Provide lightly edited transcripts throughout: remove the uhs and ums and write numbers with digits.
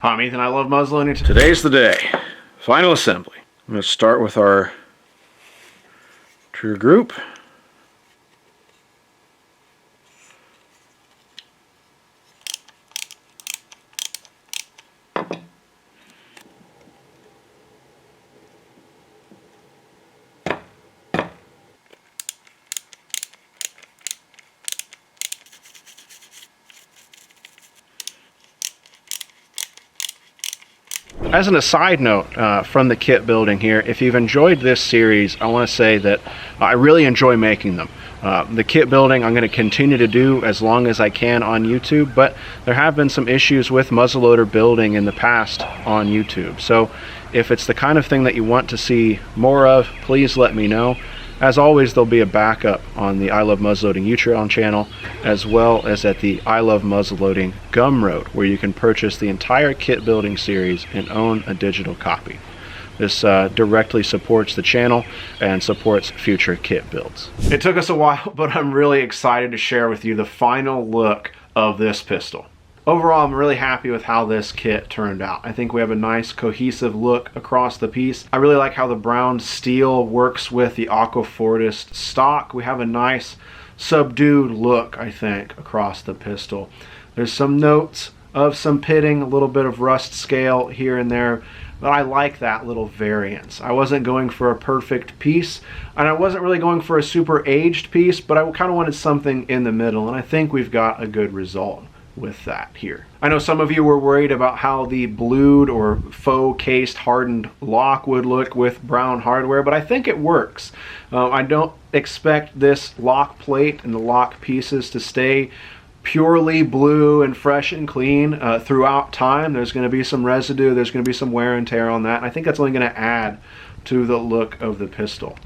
Hi, I'm Ethan. I love muzzleloading. Today's the day. Final assembly. I'm going to start with our trigger group. As an aside note from the kit building here, if you've enjoyed this series, I want to say that I really enjoy making them. The kit building I'm going to continue to do as long as I can on YouTube, but there have been some issues with muzzleloader building in the past on YouTube. So if it's the kind of thing that you want to see more of, please let me know. As always, there'll be a backup on the I Love Muzzleloading YouTube channel, as well as at the I Love Muzzleloading Gumroad, where you can purchase the entire kit building series and own a digital copy. This directly supports the channel and supports future kit builds. It took us a while, but I'm really excited to share with you the final look of this pistol. Overall, I'm really happy with how this kit turned out. I think we have a nice cohesive look across the piece. I really like how the brown steel works with the Aqua Fortis stock. We have a nice subdued look, I think, across the pistol. There's some notes of some pitting, a little bit of rust scale here and there, but I like that little variance. I wasn't going for a perfect piece, and I wasn't really going for a super aged piece, but I kind of wanted something in the middle, and I think we've got a good result with that here. I know some of you were worried about how the blued or faux cased hardened lock would look with brown hardware, but I think it works. I don't expect this lock plate and the lock pieces to stay purely blue and fresh and clean throughout time. There's going to be some residue, there's going to be some wear and tear on that, and I think that's only going to add to the look of the pistol.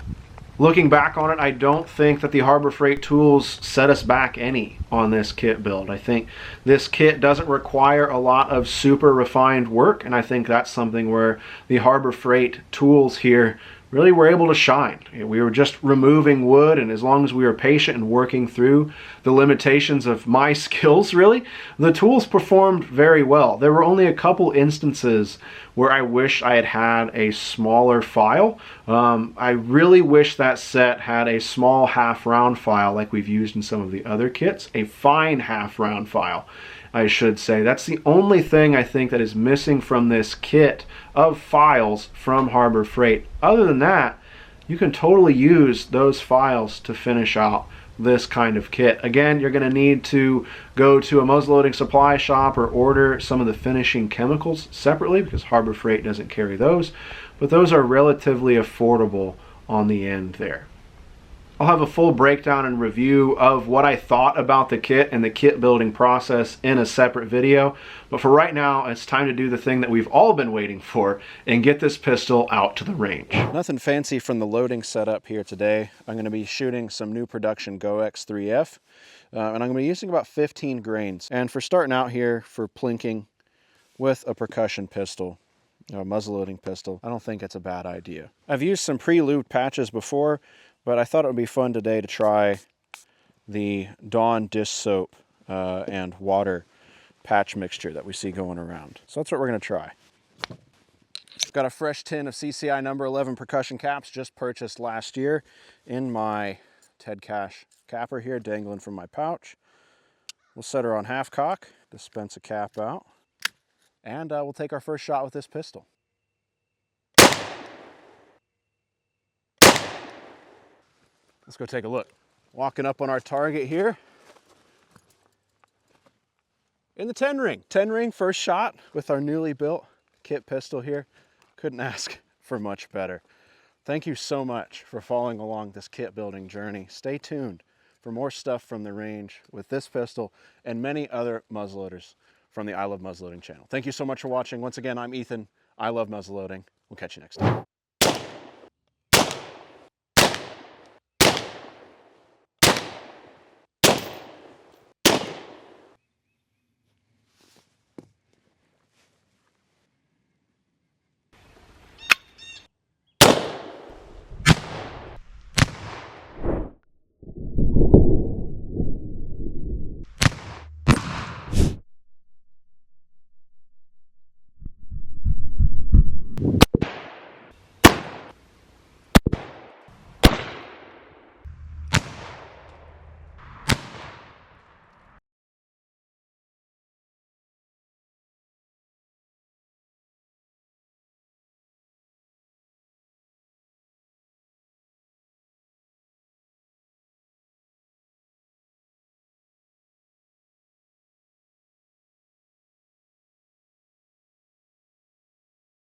Looking back on it, I don't think that the Harbor Freight tools set us back any on this kit build. I think this kit doesn't require a lot of super refined work, and I think that's something where the Harbor Freight tools here really were able to shine. We were just removing wood, and as long as we were patient and working through the limitations of my skills, really, the tools performed very well. There were only a couple instances where I wish I had had a smaller file. I really wish that set had a small half-round file like we've used in some of the other kits, a fine half-round file, I should say. That's the only thing I think that is missing from this kit of files from Harbor Freight. Other than that, you can totally use those files to finish out this kind of kit. Again, you're going to need to go to a muzzleloading supply shop or order some of the finishing chemicals separately because Harbor Freight doesn't carry those, but those are relatively affordable on the end there. I'll have a full breakdown and review of what I thought about the kit and the kit building process in a separate video, but for right now, it's time to do the thing that we've all been waiting for and get this pistol out to the range. Nothing fancy from the loading setup here today. I'm going to be shooting some new production GoX 3F, and I'm going to be using about 15 grains. And for starting out here for plinking with a percussion pistol, a muzzleloading pistol, I don't think it's a bad idea. I've used some pre-lubed patches before, but I thought it would be fun today to try the Dawn dish soap and water patch mixture that we see going around. So that's what we're going to try. Got a fresh tin of CCI number 11 percussion caps, just purchased last year in my Ted Cash capper here, dangling from my pouch. We'll set her on half cock, dispense a cap out, and we'll take our first shot with this pistol. Let's go take a look. Walking up on our target here in the 10 ring. 10 ring, first shot with our newly built kit pistol here. Couldn't ask for much better. Thank you so much for following along this kit building journey. Stay tuned for more stuff from the range with this pistol and many other muzzleloaders from the I Love Muzzleloading channel. Thank you so much for watching. Once again, I'm Ethan. I love muzzleloading. We'll catch you next time.